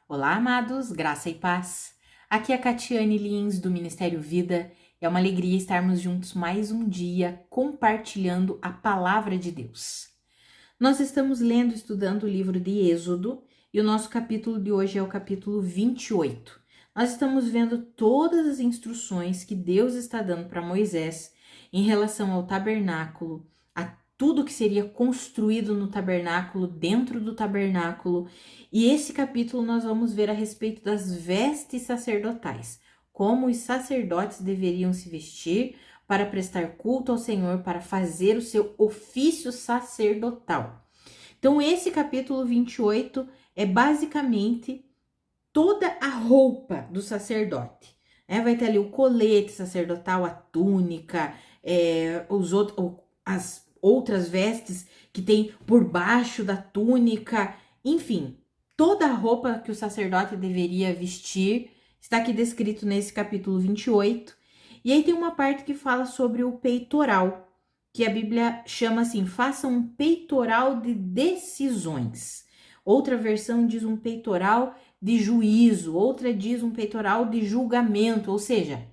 Olá, amados, graça e paz. Aqui é a Catiane Lins, do Ministério Vida. É uma alegria estarmos juntos mais um dia compartilhando a palavra de Deus. Nós estamos lendo e estudando o livro de Êxodo e o nosso capítulo de hoje é o capítulo 28. Nós estamos vendo todas as instruções que Deus está dando para Moisés em relação ao tabernáculo, a tudo que seria construído no tabernáculo, dentro do tabernáculo. E esse capítulo nós vamos ver a respeito das vestes sacerdotais, como os sacerdotes deveriam se vestir para prestar culto ao Senhor, para fazer o seu ofício sacerdotal. Então, esse capítulo 28 é basicamente toda a roupa do sacerdote. Vai ter ali o colete sacerdotal, a túnica, as outras vestes que tem por baixo da túnica, enfim, toda a roupa que o sacerdote deveria vestir está aqui descrito nesse capítulo 28. E aí tem uma parte que fala sobre o peitoral, que a Bíblia chama assim, faça um peitoral de decisões. Outra versão diz um peitoral de juízo, outra diz um peitoral de julgamento, ou seja,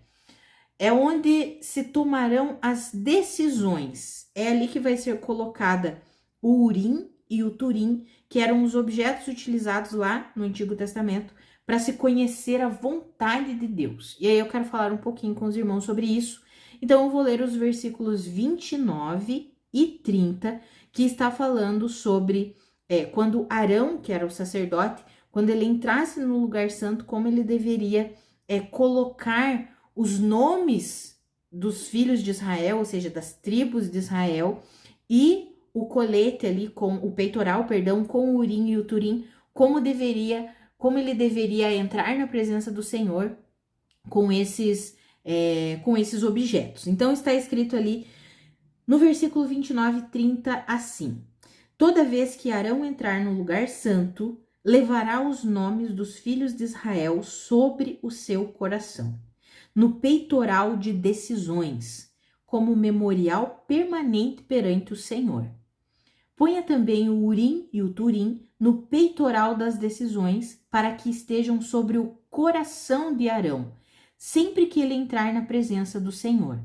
é onde se tomarão as decisões. É ali que vai ser colocada o Urim e o Turim, que eram os objetos utilizados lá no Antigo Testamento para se conhecer a vontade de Deus. E aí eu quero falar um pouquinho com os irmãos sobre isso. Então eu vou ler os versículos 29 e 30, que está falando sobre quando Arão, que era o sacerdote, quando ele entrasse no lugar santo, como ele deveria colocar os nomes dos filhos de Israel, ou seja, das tribos de Israel, e o colete ali com o peitoral, com o Urim e o Turim, como ele deveria entrar na presença do Senhor com esses objetos. Então está escrito ali no versículo 29 e 30 assim: toda vez que Arão entrar no lugar santo, levará os nomes dos filhos de Israel sobre o seu coração, no peitoral de decisões, como memorial permanente perante o Senhor. Ponha também o Urim e o Turim no peitoral das decisões, para que estejam sobre o coração de Arão, sempre que ele entrar na presença do Senhor.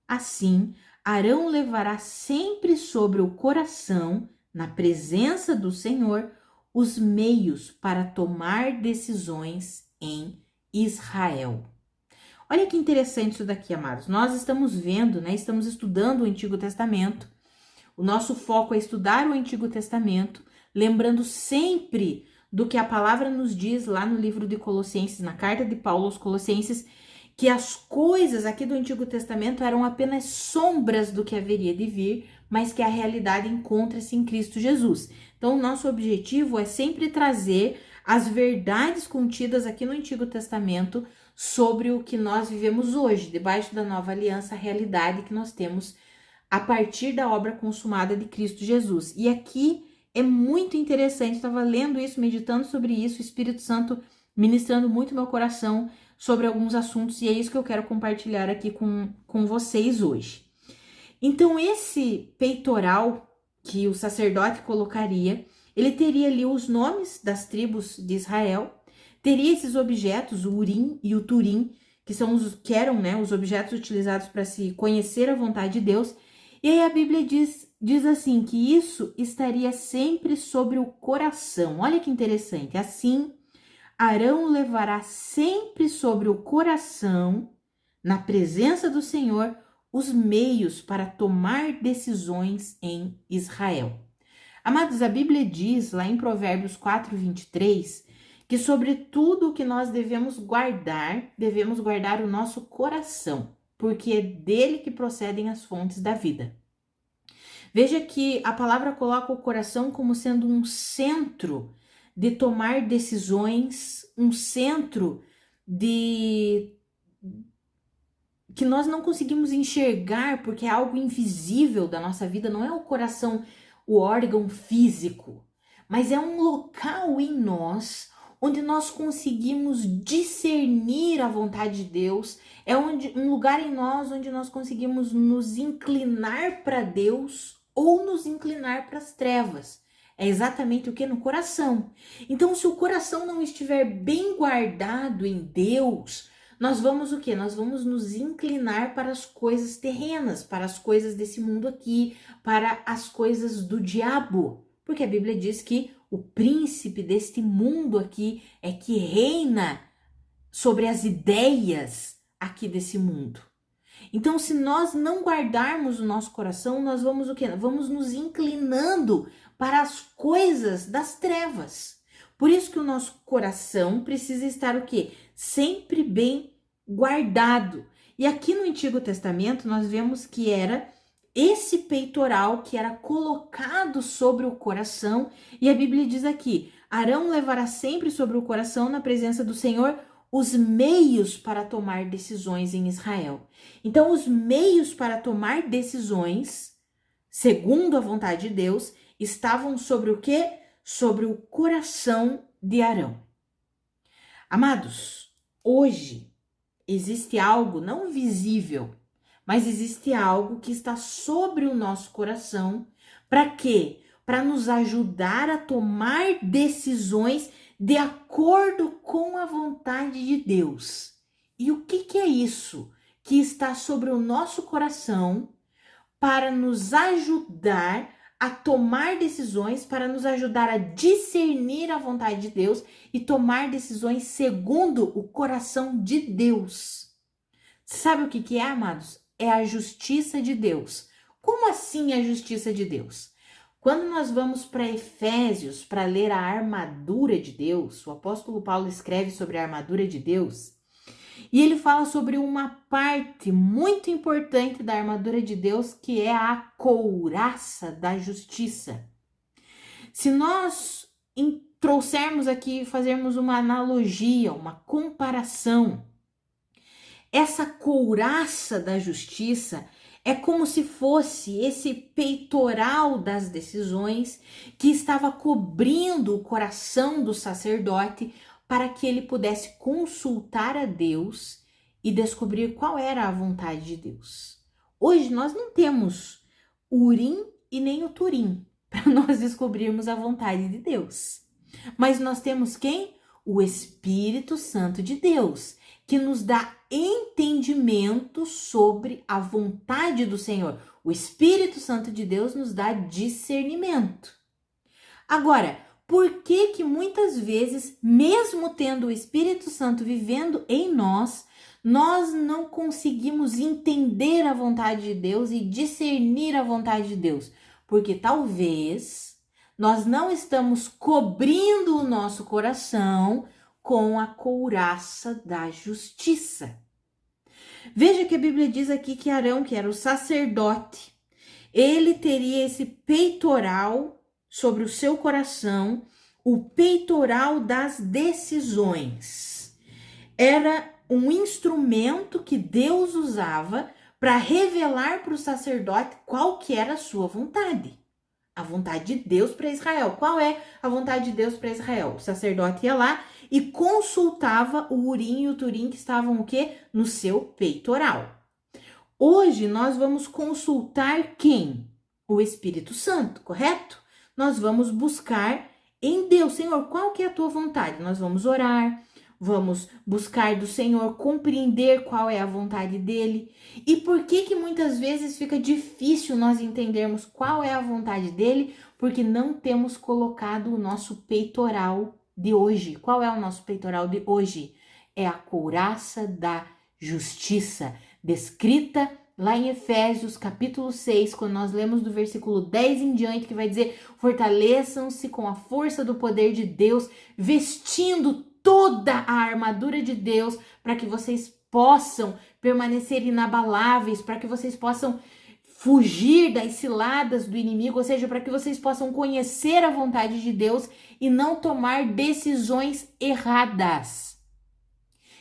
Assim, Arão levará sempre sobre o coração, na presença do Senhor, os meios para tomar decisões em Israel. Olha que interessante isso daqui, amados. Nós estamos vendo, estamos estudando o Antigo Testamento. O nosso foco é estudar o Antigo Testamento, lembrando sempre do que a palavra nos diz lá no livro de Colossenses, na carta de Paulo aos Colossenses, que as coisas aqui do Antigo Testamento eram apenas sombras do que haveria de vir, mas que a realidade encontra-se em Cristo Jesus. Então, o nosso objetivo é sempre trazer as verdades contidas aqui no Antigo Testamento sobre o que nós vivemos hoje, debaixo da nova aliança, a realidade que nós temos a partir da obra consumada de Cristo Jesus. E aqui é muito interessante, estava lendo isso, meditando sobre isso, o Espírito Santo ministrando muito meu coração sobre alguns assuntos, e é isso que eu quero compartilhar aqui com vocês hoje. Então, esse peitoral que o sacerdote colocaria, ele teria ali os nomes das tribos de Israel, teria esses objetos, o Urim e o Turim, que eram os objetos utilizados para se conhecer a vontade de Deus. E aí a Bíblia diz assim, que isso estaria sempre sobre o coração. Olha que interessante. Assim, Arão levará sempre sobre o coração, na presença do Senhor, os meios para tomar decisões em Israel. Amados, a Bíblia diz lá em Provérbios 4:23, que sobre tudo o que nós devemos guardar o nosso coração, porque é dele que procedem as fontes da vida. Veja que a palavra coloca o coração como sendo um centro de tomar decisões, um centro que nós não conseguimos enxergar porque é algo invisível da nossa vida. Não é o coração, o órgão físico, mas é um local em nós onde nós conseguimos discernir a vontade de Deus, é um lugar em nós onde nós conseguimos nos inclinar para Deus ou nos inclinar para as trevas. É exatamente o que? No coração. Então, se o coração não estiver bem guardado em Deus, nós vamos o quê? Nós vamos nos inclinar para as coisas terrenas, para as coisas desse mundo aqui, para as coisas do diabo. Porque a Bíblia diz que o príncipe deste mundo aqui é que reina sobre as ideias aqui desse mundo. Então, se nós não guardarmos o nosso coração, nós vamos o quê? Vamos nos inclinando para as coisas das trevas. Por isso que o nosso coração precisa estar o quê? Sempre bem guardado. E aqui no Antigo Testamento nós vemos que era esse peitoral que era colocado sobre o coração, e a Bíblia diz aqui: Arão levará sempre sobre o coração na presença do Senhor os meios para tomar decisões em Israel. Então, os meios para tomar decisões, segundo a vontade de Deus, estavam sobre o quê? Sobre o coração de Arão. Amados, hoje existe algo não visível, mas existe algo que está sobre o nosso coração. Para quê? Para nos ajudar a tomar decisões de acordo com a vontade de Deus. E o que é isso que está sobre o nosso coração para nos ajudar a tomar decisões, para nos ajudar a discernir a vontade de Deus e tomar decisões segundo o coração de Deus? Sabe o que é, amados? É a justiça de Deus. Como assim a justiça de Deus? Quando nós vamos para Efésios para ler a armadura de Deus, o apóstolo Paulo escreve sobre a armadura de Deus, e ele fala sobre uma parte muito importante da armadura de Deus, que é a couraça da justiça. Se nós trouxermos aqui, fazermos uma analogia, uma comparação, essa couraça da justiça é como se fosse esse peitoral das decisões que estava cobrindo o coração do sacerdote para que ele pudesse consultar a Deus e descobrir qual era a vontade de Deus. Hoje nós não temos o Urim e nem o Turim para nós descobrirmos a vontade de Deus. Mas nós temos quem? O Espírito Santo de Deus, que nos dá entendimento sobre a vontade do Senhor. O Espírito Santo de Deus nos dá discernimento. Agora, por que muitas vezes, mesmo tendo o Espírito Santo vivendo em nós, nós não conseguimos entender a vontade de Deus e discernir a vontade de Deus? Porque talvez nós não estamos cobrindo o nosso coração com a couraça da justiça. Veja que a Bíblia diz aqui que Arão, que era o sacerdote, ele teria esse peitoral sobre o seu coração, o peitoral das decisões. Era um instrumento que Deus usava para revelar para o sacerdote qual que era a sua vontade. A vontade de Deus para Israel. Qual é a vontade de Deus para Israel? O sacerdote ia lá e consultava o Urim e o Turim que estavam o quê? No seu peitoral. Hoje nós vamos consultar quem? O Espírito Santo, correto? Nós vamos buscar em Deus. Senhor, qual que é a tua vontade? Nós vamos orar, vamos buscar do Senhor, compreender qual é a vontade dele. E por que muitas vezes fica difícil nós entendermos qual é a vontade dele? Porque não temos colocado o nosso peitoral de hoje. Qual é o nosso peitoral de hoje? É a couraça da justiça, descrita lá em Efésios capítulo 6, quando nós lemos do versículo 10 em diante, que vai dizer: fortaleçam-se com a força do poder de Deus, vestindo toda a armadura de Deus, para que vocês possam permanecer inabaláveis, para que vocês possam fugir das ciladas do inimigo, ou seja, para que vocês possam conhecer a vontade de Deus e não tomar decisões erradas.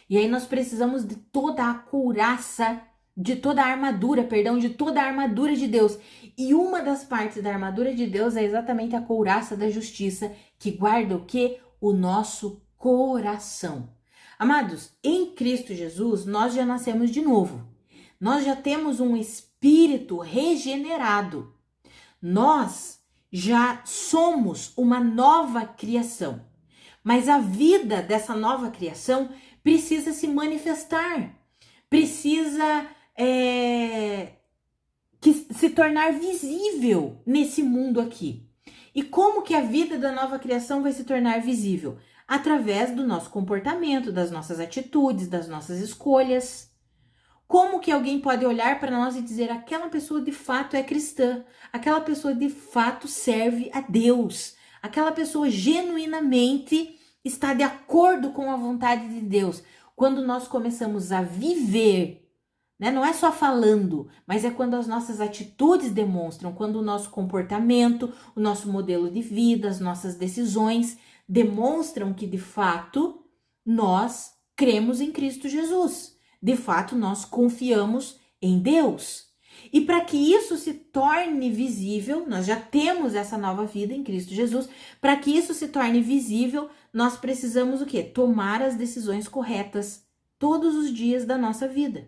E aí nós precisamos de toda a couraça, de toda a armadura de Deus. E uma das partes da armadura de Deus é exatamente a couraça da justiça, que guarda o quê? O nosso coração. Amados, em Cristo Jesus, nós já nascemos de novo. Nós já temos um espírito regenerado. Nós já somos uma nova criação. Mas a vida dessa nova criação precisa se manifestar, precisa se tornar visível nesse mundo aqui. E como que a vida da nova criação vai se tornar visível? Através do nosso comportamento, das nossas atitudes, das nossas escolhas. Como que alguém pode olhar para nós e dizer aquela pessoa de fato é cristã, aquela pessoa de fato serve a Deus, aquela pessoa genuinamente está de acordo com a vontade de Deus? Quando nós começamos a viver, né? Não é só falando, mas é quando as nossas atitudes demonstram, quando o nosso comportamento, o nosso modelo de vida, as nossas decisões demonstram que de fato nós cremos em Cristo Jesus. De fato, nós confiamos em Deus. E para que isso se torne visível, nós já temos essa nova vida em Cristo Jesus. Para que isso se torne visível, nós precisamos o quê? Tomar as decisões corretas todos os dias da nossa vida.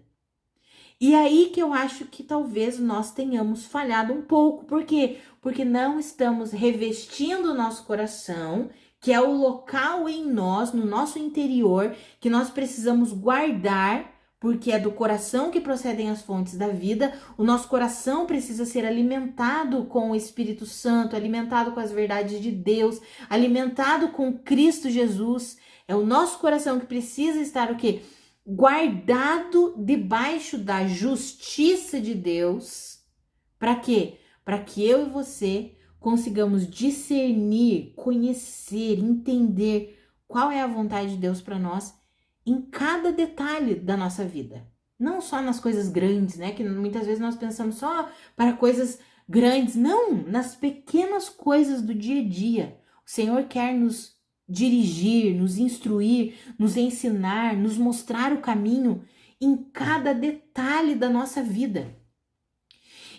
E aí que eu acho que talvez nós tenhamos falhado um pouco. Por quê? Porque não estamos revestindo o nosso coração, que é o local em nós, no nosso interior, que nós precisamos guardar, porque é do coração que procedem as fontes da vida. O nosso coração precisa ser alimentado com o Espírito Santo, alimentado com as verdades de Deus, alimentado com Cristo Jesus. É o nosso coração que precisa estar o quê? Guardado debaixo da justiça de Deus. Para quê? Para que eu e você consigamos discernir, conhecer, entender qual é a vontade de Deus para nós em cada detalhe da nossa vida. Não só nas coisas grandes, né? Que muitas vezes nós pensamos só para coisas grandes. Não, nas pequenas coisas do dia a dia. O Senhor quer nos dirigir, nos instruir, nos ensinar, nos mostrar o caminho em cada detalhe da nossa vida.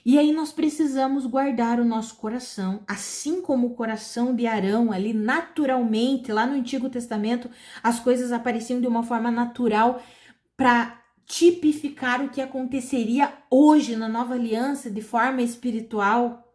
E aí nós precisamos guardar o nosso coração, assim como o coração de Arão ali naturalmente, lá no Antigo Testamento, as coisas apareciam de uma forma natural para tipificar o que aconteceria hoje na nova aliança de forma espiritual.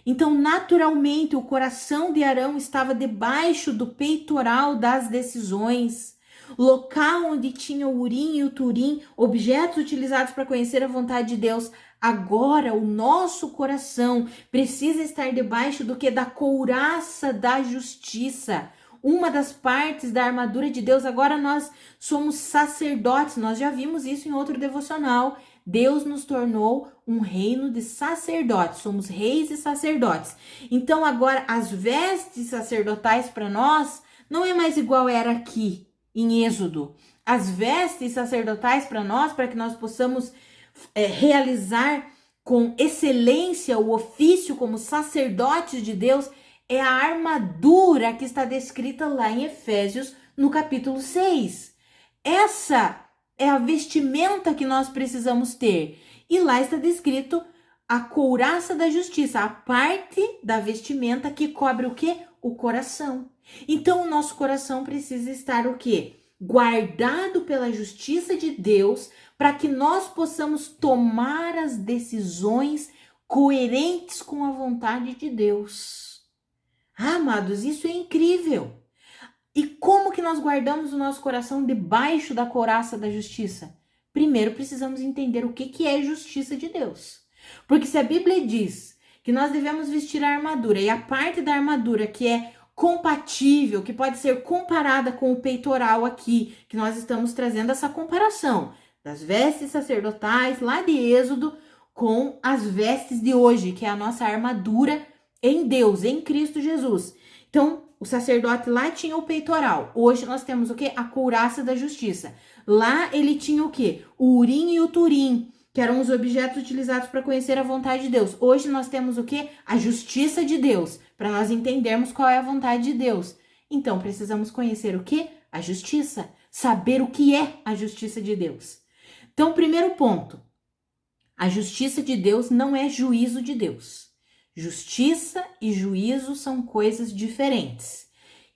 Então, naturalmente, o coração de Arão estava debaixo do peitoral das decisões, local onde tinha o Urim e o Turim, objetos utilizados para conhecer a vontade de Deus. Agora, o nosso coração precisa estar debaixo do que? Da couraça da justiça. Uma das partes da armadura de Deus. Agora nós somos sacerdotes, nós já vimos isso em outro devocional. Deus nos tornou um reino de sacerdotes, somos reis e sacerdotes. Então agora as vestes sacerdotais para nós não é mais igual era aqui em Êxodo. As vestes sacerdotais para nós, para que nós possamos realizar com excelência o ofício como sacerdotes de Deus, é a armadura que está descrita lá em Efésios, no capítulo 6. Essa é a vestimenta que nós precisamos ter. E lá está descrito a couraça da justiça, a parte da vestimenta que cobre o quê? O coração. Então, o nosso coração precisa estar o quê? Guardado pela justiça de Deus, para que nós possamos tomar as decisões coerentes com a vontade de Deus. Ah, amados, isso é incrível. E como que nós guardamos o nosso coração debaixo da couraça da justiça? Primeiro precisamos entender o que é justiça de Deus. Porque se a Bíblia diz que nós devemos vestir a armadura, e a parte da armadura que é compatível, que pode ser comparada com o peitoral aqui, que nós estamos trazendo essa comparação das vestes sacerdotais lá de Êxodo com as vestes de hoje, que é a nossa armadura em Deus, em Cristo Jesus. Então, o sacerdote lá tinha o peitoral. Hoje nós temos o quê? A couraça da justiça. Lá ele tinha o quê? O Urim e o Turim, que eram os objetos utilizados para conhecer a vontade de Deus. Hoje nós temos o quê? A justiça de Deus, para nós entendermos qual é a vontade de Deus. Então, precisamos conhecer o quê? A justiça. Saber o que é a justiça de Deus. Então, primeiro ponto. A justiça de Deus não é juízo de Deus. Justiça e juízo são coisas diferentes.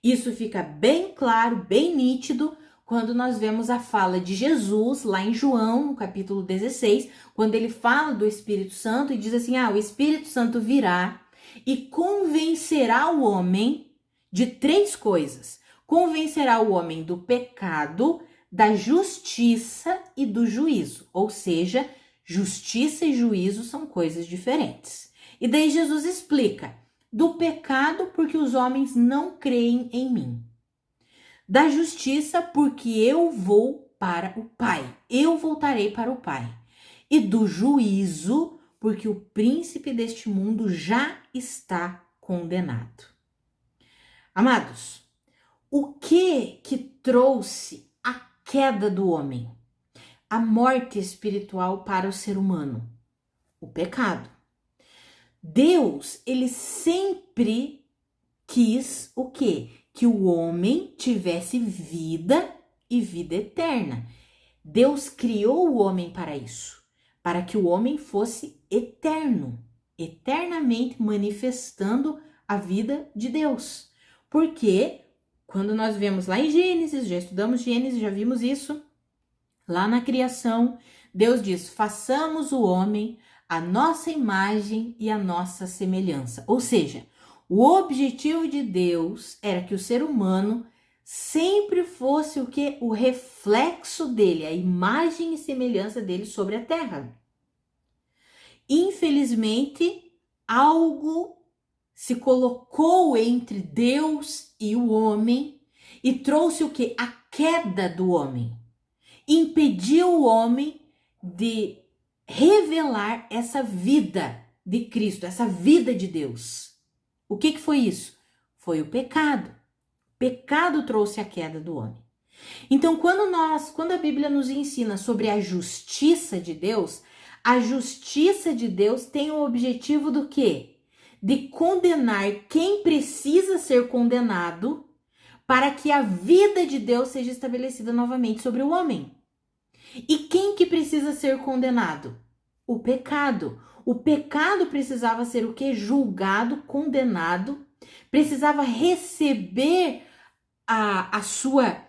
Isso fica bem claro, bem nítido, quando nós vemos a fala de Jesus lá em João, no capítulo 16, quando ele fala do Espírito Santo e diz assim, o Espírito Santo virá e convencerá o homem de 3 coisas. Convencerá o homem do pecado, da justiça e do juízo. Ou seja, justiça e juízo são coisas diferentes. E daí Jesus explica: do pecado, porque os homens não creem em mim. Da justiça, porque eu vou para o Pai. Eu voltarei para o Pai. E do juízo, porque o príncipe deste mundo já está condenado. Amados, o que trouxe a queda do homem? A morte espiritual para o ser humano? O pecado. Deus, ele sempre quis o quê? Que o homem tivesse vida e vida eterna. Deus criou o homem para isso, para que o homem fosse eterno, eternamente manifestando a vida de Deus. Porque quando nós vemos lá em Gênesis, já estudamos Gênesis, já vimos isso, lá na criação, Deus diz: façamos o homem a nossa imagem e a nossa semelhança. Ou seja, o objetivo de Deus era que o ser humano sempre fosse o que? O reflexo dele, a imagem e semelhança dele sobre a terra. Infelizmente, algo se colocou entre Deus e o homem e trouxe o que? A queda do homem. Impediu o homem de revelar essa vida de Cristo, essa vida de Deus. O que foi isso? Foi o pecado. O pecado trouxe a queda do homem. Então, quando a Bíblia nos ensina sobre a justiça de Deus, a justiça de Deus tem o objetivo do quê? De condenar quem precisa ser condenado para que a vida de Deus seja estabelecida novamente sobre o homem. E quem que precisa ser condenado? O pecado. O pecado precisava ser o quê? Julgado, condenado, precisava receber a sua,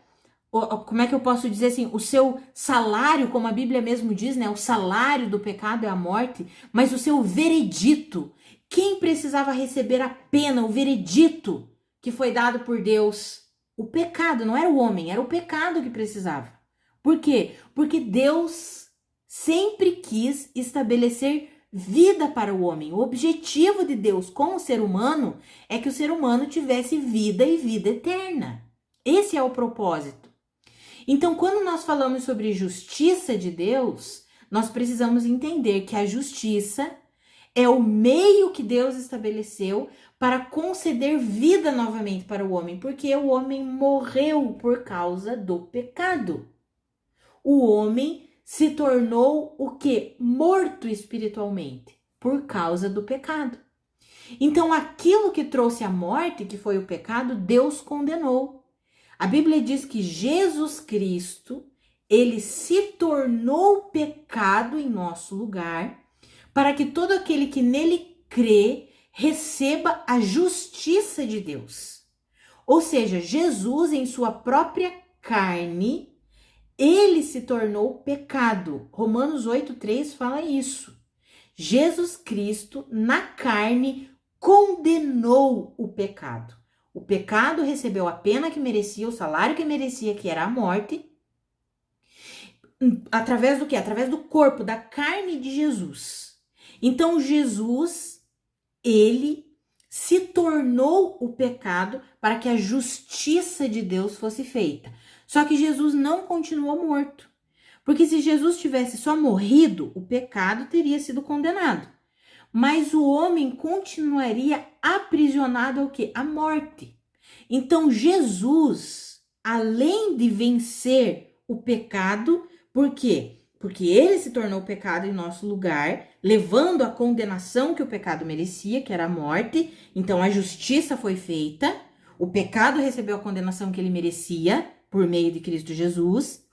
como é que eu posso dizer assim, o seu salário, como a Bíblia mesmo diz, né? O salário do pecado é a morte, mas o seu veredito. Quem precisava receber a pena, o veredito que foi dado por Deus? O pecado, não era o homem, era o pecado que precisava. Por quê? Porque Deus sempre quis estabelecer vida para o homem. O objetivo de Deus com o ser humano é que o ser humano tivesse vida e vida eterna. Esse é o propósito. Então, quando nós falamos sobre justiça de Deus, nós precisamos entender que a justiça é o meio que Deus estabeleceu para conceder vida novamente para o homem, porque o homem morreu por causa do pecado. O homem se tornou o quê? Morto espiritualmente por causa do pecado. Então, aquilo que trouxe a morte, que foi o pecado, Deus condenou. A Bíblia diz que Jesus Cristo, ele se tornou pecado em nosso lugar, para que todo aquele que nele crê receba a justiça de Deus. Ou seja, Jesus, em sua própria carne, ele se tornou pecado. Romanos 8,3 fala isso. Jesus Cristo, na carne, condenou o pecado. O pecado recebeu a pena que merecia, o salário que merecia, que era a morte. Através do quê? Através do corpo, da carne de Jesus. Então, Jesus, ele se tornou o pecado para que a justiça de Deus fosse feita. Só que Jesus não continuou morto. Porque se Jesus tivesse só morrido, o pecado teria sido condenado. Mas o homem continuaria aprisionado ao quê? À morte. Então Jesus, além de vencer o pecado, por quê? Porque ele se tornou pecado em nosso lugar, levando a condenação que o pecado merecia, que era a morte. Então a justiça foi feita, o pecado recebeu a condenação que ele merecia, por meio de Cristo Jesus.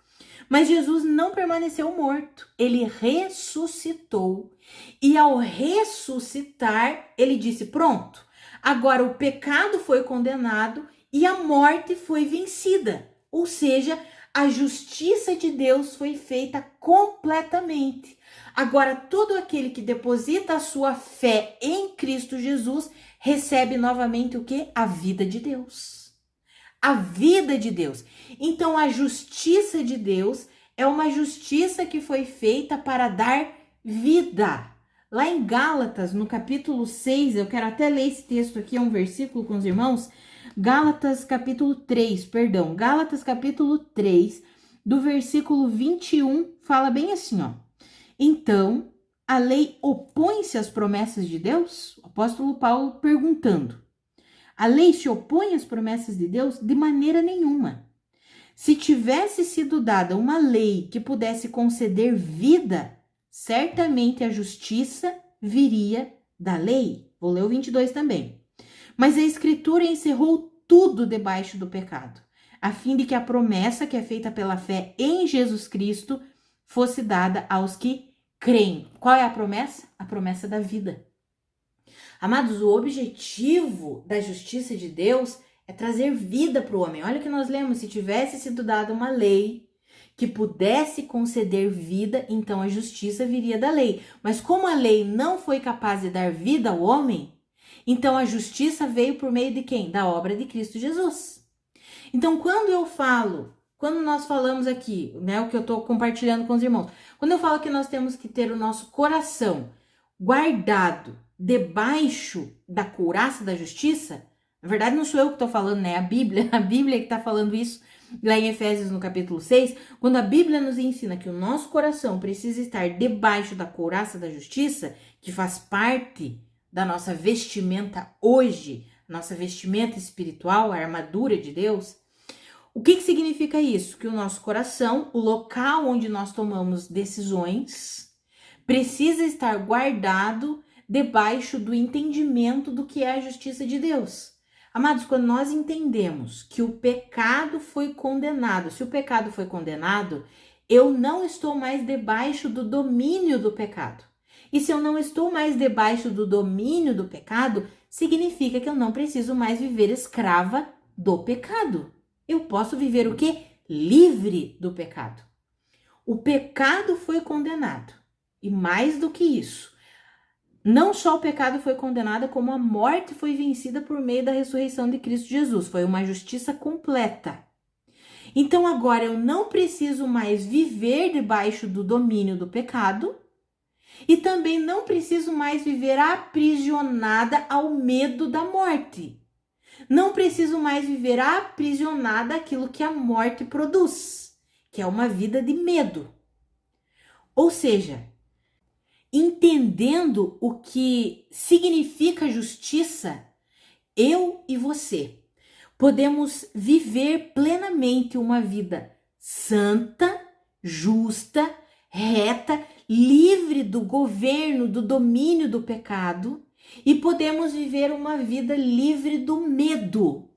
Mas Jesus não permaneceu morto, ele ressuscitou. E ao ressuscitar, ele disse: pronto, agora o pecado foi condenado e a morte foi vencida. Ou seja, A justiça de Deus foi feita completamente. Agora, todo aquele que deposita a sua fé em Cristo Jesus recebe novamente o quê? A vida de Deus. A vida de Deus. Então, a justiça de Deus é uma justiça que foi feita para dar vida. Lá em Gálatas, no capítulo 6, eu quero até ler esse texto aqui, é um versículo com os irmãos. Gálatas capítulo 3, do versículo 21, fala bem assim, ó. Então, a lei opõe-se às promessas de Deus? O apóstolo Paulo perguntando. A lei se opõe às promessas de Deus? De maneira nenhuma. Se tivesse sido dada uma lei que pudesse conceder vida, certamente a justiça viria da lei. Vou ler o 22 também. Mas a Escritura encerrou tudo debaixo do pecado, a fim de que a promessa que é feita pela fé em Jesus Cristo fosse dada aos que creem. Qual é a promessa? A promessa da vida. Amados, o objetivo da justiça de Deus é trazer vida para o homem. Olha o que nós lemos, se tivesse sido dada uma lei que pudesse conceder vida, então a justiça viria da lei. Mas como a lei não foi capaz de dar vida ao homem, então a justiça veio por meio de quem? Da obra de Cristo Jesus. Então quando nós falamos aqui, né, o que eu estou compartilhando com os irmãos, quando eu falo que nós temos que ter o nosso coração guardado debaixo da couraça da justiça, na verdade não sou eu que estou falando, né, a Bíblia que está falando isso, lá em Efésios no capítulo 6, quando a Bíblia nos ensina que o nosso coração precisa estar debaixo da couraça da justiça, que faz parte da nossa vestimenta hoje, nossa vestimenta espiritual, a armadura de Deus. O que significa isso? Que o nosso coração, o local onde nós tomamos decisões, precisa estar guardado debaixo do entendimento do que é a justiça de Deus. Amados, quando nós entendemos que o pecado foi condenado, se o pecado foi condenado, eu não estou mais debaixo do domínio do pecado. E se eu não estou mais debaixo do domínio do pecado, significa que eu não preciso mais viver escrava do pecado. Eu posso viver o quê? Livre do pecado. O pecado foi condenado. E mais do que isso, não só o pecado foi condenado, como a morte foi vencida por meio da ressurreição de Cristo Jesus. Foi uma justiça completa. Então agora eu não preciso mais viver debaixo do domínio do pecado e também não preciso mais viver aprisionada ao medo da morte. Não preciso mais viver aprisionada àquilo que a morte produz, que é uma vida de medo. Ou seja, entendendo o que significa justiça, eu e você podemos viver plenamente uma vida santa, justa, reta, livre do governo, do domínio do pecado, e podemos viver uma vida livre do medo.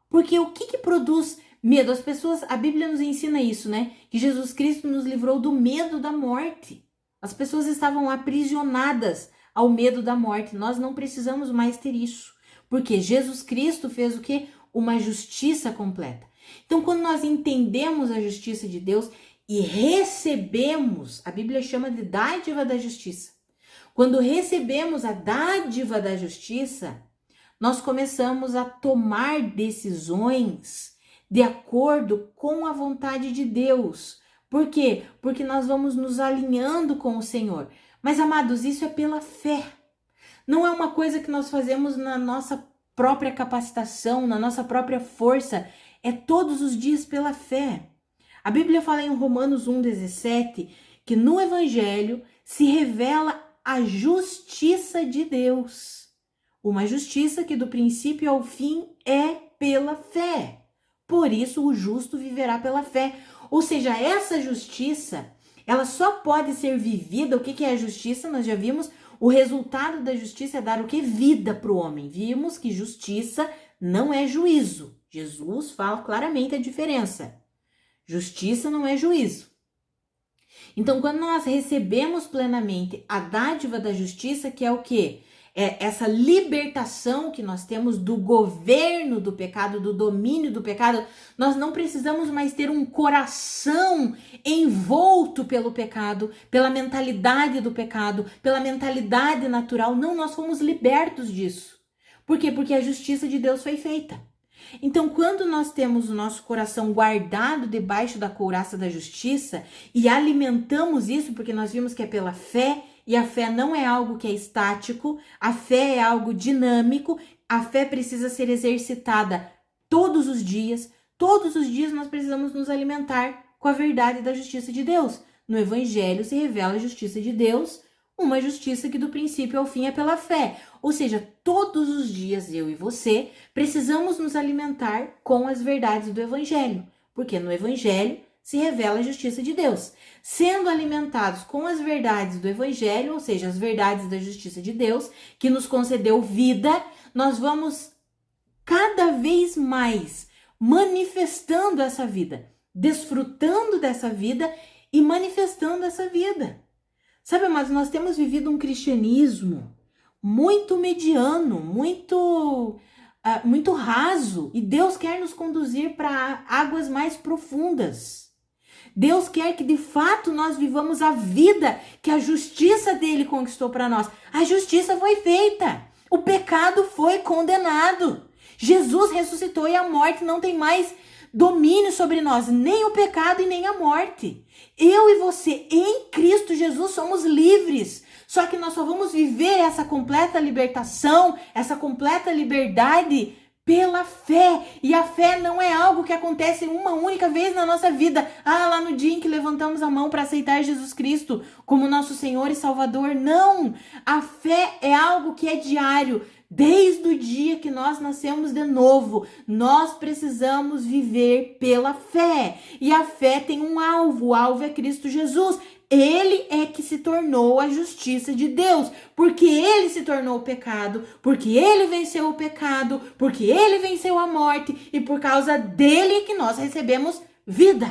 Porque o que produz medo? As pessoas, a Bíblia nos ensina isso, né? Que Jesus Cristo nos livrou do medo da morte. As pessoas estavam aprisionadas ao medo da morte. Nós não precisamos mais ter isso. Porque Jesus Cristo fez o quê? Uma justiça completa. Então, quando nós entendemos a justiça de Deus e recebemos, a Bíblia chama de dádiva da justiça. Quando recebemos a dádiva da justiça, nós começamos a tomar decisões de acordo com a vontade de Deus. Por quê? Porque nós vamos nos alinhando com o Senhor. Mas, amados, isso é pela fé. Não é uma coisa que nós fazemos na nossa própria capacitação, na nossa própria força. É todos os dias pela fé. A Bíblia fala em Romanos 1,17 que no Evangelho se revela a justiça de Deus. Uma justiça que do princípio ao fim é pela fé. Por isso o justo viverá pela fé. Ou seja, essa justiça, ela só pode ser vivida. O que é a justiça? Nós já vimos, o resultado da justiça é dar o que? Vida para o homem. Vimos que justiça não é juízo. Jesus fala claramente a diferença. Justiça não é juízo. Então, quando nós recebemos plenamente a dádiva da justiça, que é o quê? essa libertação que nós temos do governo do pecado, do domínio do pecado, nós não precisamos mais ter um coração envolto pelo pecado, pela mentalidade do pecado, pela mentalidade natural. Não, nós fomos libertos disso. Por quê? Porque a justiça de Deus foi feita. Então, quando nós temos o nosso coração guardado debaixo da couraça da justiça e alimentamos isso, porque nós vimos que é pela fé, e a fé não é algo que é estático, a fé é algo dinâmico, a fé precisa ser exercitada todos os dias nós precisamos nos alimentar com a verdade da justiça de Deus. No Evangelho se revela a justiça de Deus, uma justiça que do princípio ao fim é pela fé. Ou seja, todos os dias eu e você precisamos nos alimentar com as verdades do Evangelho, porque no Evangelho se revela a justiça de Deus. Sendo alimentados com as verdades do Evangelho, ou seja, as verdades da justiça de Deus, que nos concedeu vida, nós vamos cada vez mais manifestando essa vida, desfrutando dessa vida e manifestando essa vida. Sabe, mas nós temos vivido um cristianismo muito mediano, muito raso, e Deus quer nos conduzir para águas mais profundas. Deus quer que de fato nós vivamos a vida que a justiça dele conquistou para nós. A justiça foi feita, o pecado foi condenado. Jesus ressuscitou e a morte não tem mais domínio sobre nós, nem o pecado e nem a morte. Eu e você, em Cristo Jesus, somos livres. Só que nós só vamos viver essa completa libertação, essa completa liberdade pela fé. E a fé não é algo que acontece uma única vez na nossa vida. Lá no dia em que levantamos a mão para aceitar Jesus Cristo como nosso Senhor e Salvador. Não! A fé é algo que é diário. Desde o dia que nós nascemos de novo, nós precisamos viver pela fé. E a fé tem um alvo, o alvo é Cristo Jesus. Ele é que se tornou a justiça de Deus, porque ele se tornou o pecado, porque ele venceu o pecado, porque ele venceu a morte, e por causa dele que nós recebemos vida.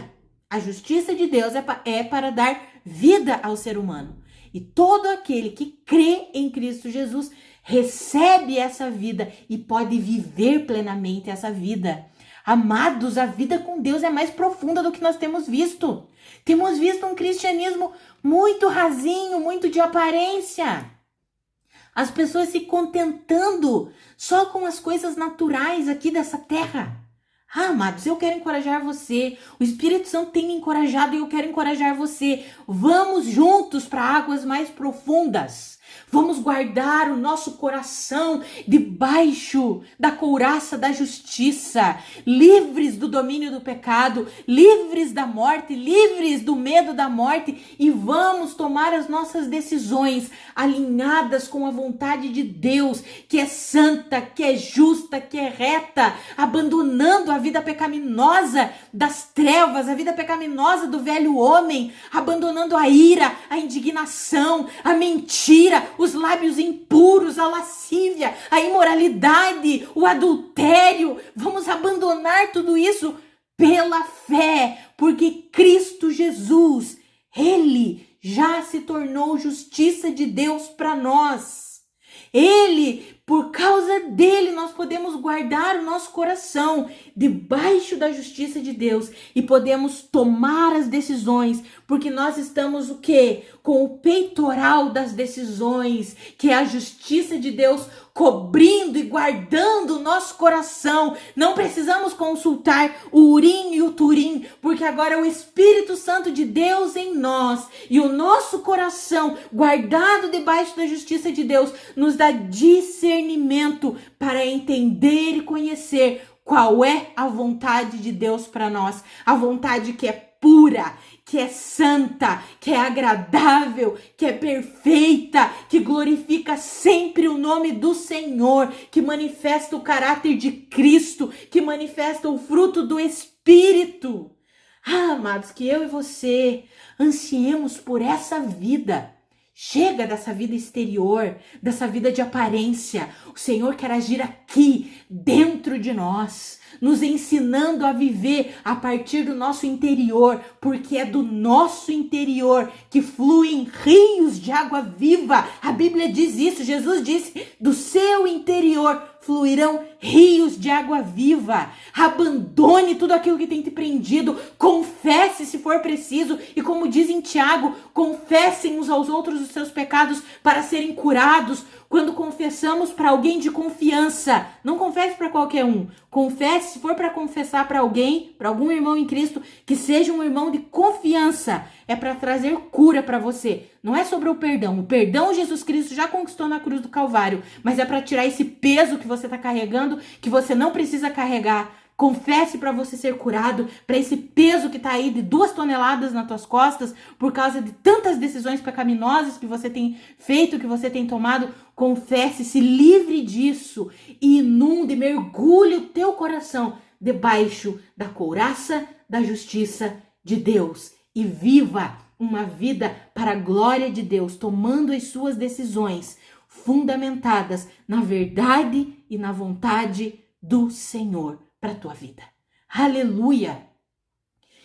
A justiça de Deus é para dar vida ao ser humano. E todo aquele que crê em Cristo Jesus recebe essa vida e pode viver plenamente essa vida. Amados, a vida com Deus é mais profunda do que nós temos visto. Temos visto um cristianismo muito rasinho, muito de aparência. As pessoas se contentando só com as coisas naturais aqui dessa terra. Amados, eu quero encorajar você. O Espírito Santo tem me encorajado e eu quero encorajar você. Vamos juntos para águas mais profundas. Vamos guardar o nosso coração debaixo da couraça da justiça, livres do domínio do pecado, livres da morte, livres do medo da morte, e vamos tomar as nossas decisões alinhadas com a vontade de Deus, que é santa, que é justa, que é reta, abandonando a vida pecaminosa das trevas, a vida pecaminosa do velho homem, abandonando a ira, a indignação, a mentira, os lábios impuros, a lascívia, a imoralidade, o adultério. Vamos abandonar tudo isso pela fé, porque Cristo Jesus, ele já se tornou justiça de Deus para nós. Por causa dele, nós podemos guardar o nosso coração debaixo da justiça de Deus e podemos tomar as decisões, porque nós estamos o quê? Com o peitoral das decisões, que é a justiça de Deus cobrindo e guardando o nosso coração. Não precisamos consultar o Urim e o Turim, porque agora é o Espírito Santo de Deus em nós e o nosso coração guardado debaixo da justiça de Deus nos dá discernimento para entender e conhecer qual é a vontade de Deus para nós, a vontade que é pura, que é santa, que é agradável, que é perfeita, que glorifica sempre o nome do Senhor, que manifesta o caráter de Cristo, que manifesta o fruto do Espírito. Amados, que eu e você ansiemos por essa vida Chega dessa vida exterior, dessa vida de aparência. O Senhor quer agir aqui, dentro de nós, nos ensinando a viver a partir do nosso interior, porque é do nosso interior que fluem rios de água viva. A Bíblia diz isso, Jesus disse, do seu interior fluirão rios de água viva. Abandone tudo aquilo que tem te prendido, confesse se for preciso, e como diz em Tiago, confessem uns aos outros os seus pecados para serem curados. Quando confessamos para alguém de confiança, não confesse para qualquer um, confesse, se for para confessar para alguém, para algum irmão em Cristo, que seja um irmão de confiança, é para trazer cura para você. Não é sobre o perdão Jesus Cristo já conquistou na cruz do Calvário, mas é para tirar esse peso que você está carregando, que você não precisa carregar. Confesse para você ser curado, para esse peso que está aí de 2 toneladas nas tuas costas, por causa de tantas decisões pecaminosas que você tem feito, que você tem tomado. Confesse, se livre disso e inunde, mergulhe o teu coração debaixo da couraça da justiça de Deus e viva uma vida para a glória de Deus, tomando as suas decisões fundamentadas na verdade e na vontade do Senhor para a tua vida. Aleluia!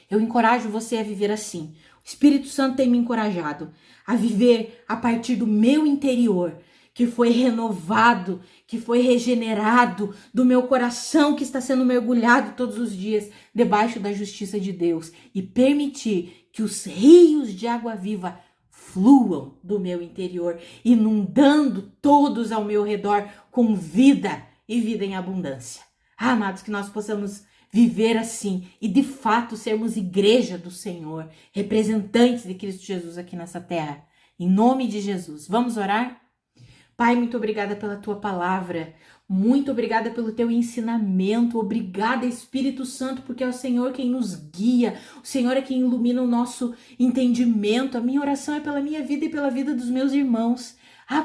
Eu encorajo você a viver assim. O Espírito Santo tem me encorajado a viver a partir do meu interior, que foi renovado, que foi regenerado, do meu coração que está sendo mergulhado todos os dias debaixo da justiça de Deus, e permitir que os rios de água viva fluam do meu interior, inundando todos ao meu redor com vida e vida em abundância. Amados, que nós possamos viver assim e de fato sermos igreja do Senhor, representantes de Cristo Jesus aqui nessa terra. Em nome de Jesus. Vamos orar? Pai, muito obrigada pela tua palavra, muito obrigada pelo teu ensinamento, obrigada Espírito Santo, porque é o Senhor quem nos guia, o Senhor é quem ilumina o nosso entendimento. A minha oração é pela minha vida e pela vida dos meus irmãos.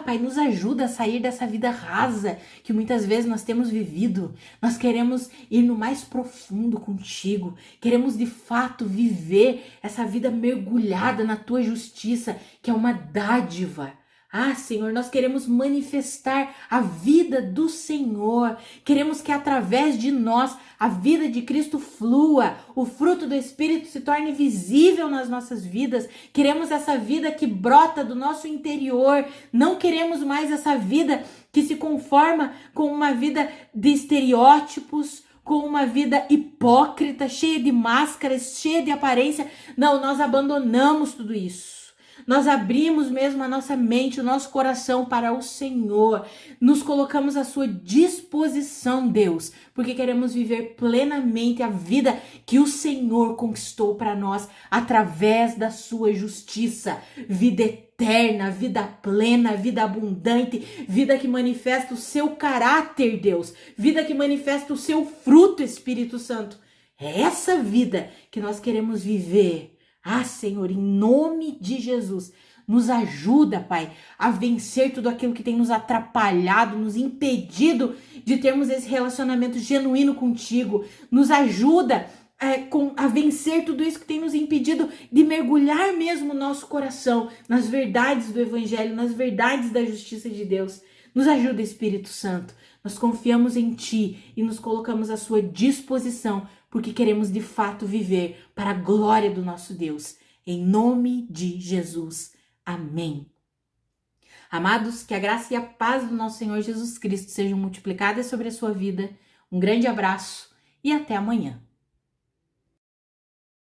Pai, nos ajuda a sair dessa vida rasa que muitas vezes nós temos vivido. Nós queremos ir no mais profundo contigo. Queremos de fato viver essa vida mergulhada na tua justiça, que é uma dádiva. Senhor, nós queremos manifestar a vida do Senhor. Queremos que através de nós a vida de Cristo flua, o fruto do Espírito se torne visível nas nossas vidas. Queremos essa vida que brota do nosso interior. Não queremos mais essa vida que se conforma com uma vida de estereótipos, com uma vida hipócrita, cheia de máscaras, cheia de aparência. Não, nós abandonamos tudo isso. Nós abrimos mesmo a nossa mente, o nosso coração para o Senhor. Nos colocamos à sua disposição, Deus, porque queremos viver plenamente a vida que o Senhor conquistou para nós através da sua justiça. Vida eterna, vida plena, vida abundante, vida que manifesta o seu caráter, Deus. Vida que manifesta o seu fruto, Espírito Santo. É essa vida que nós queremos viver. Senhor, em nome de Jesus, nos ajuda, Pai, a vencer tudo aquilo que tem nos atrapalhado, nos impedido de termos esse relacionamento genuíno contigo. Nos ajuda a vencer tudo isso que tem nos impedido de mergulhar mesmo o nosso coração nas verdades do Evangelho, nas verdades da justiça de Deus. Nos ajuda, Espírito Santo. Nós confiamos em Ti e nos colocamos à sua disposição, porque queremos de fato viver para a glória do nosso Deus. Em nome de Jesus. Amém. Amados, que a graça e a paz do nosso Senhor Jesus Cristo sejam multiplicadas sobre a sua vida. Um grande abraço e até amanhã.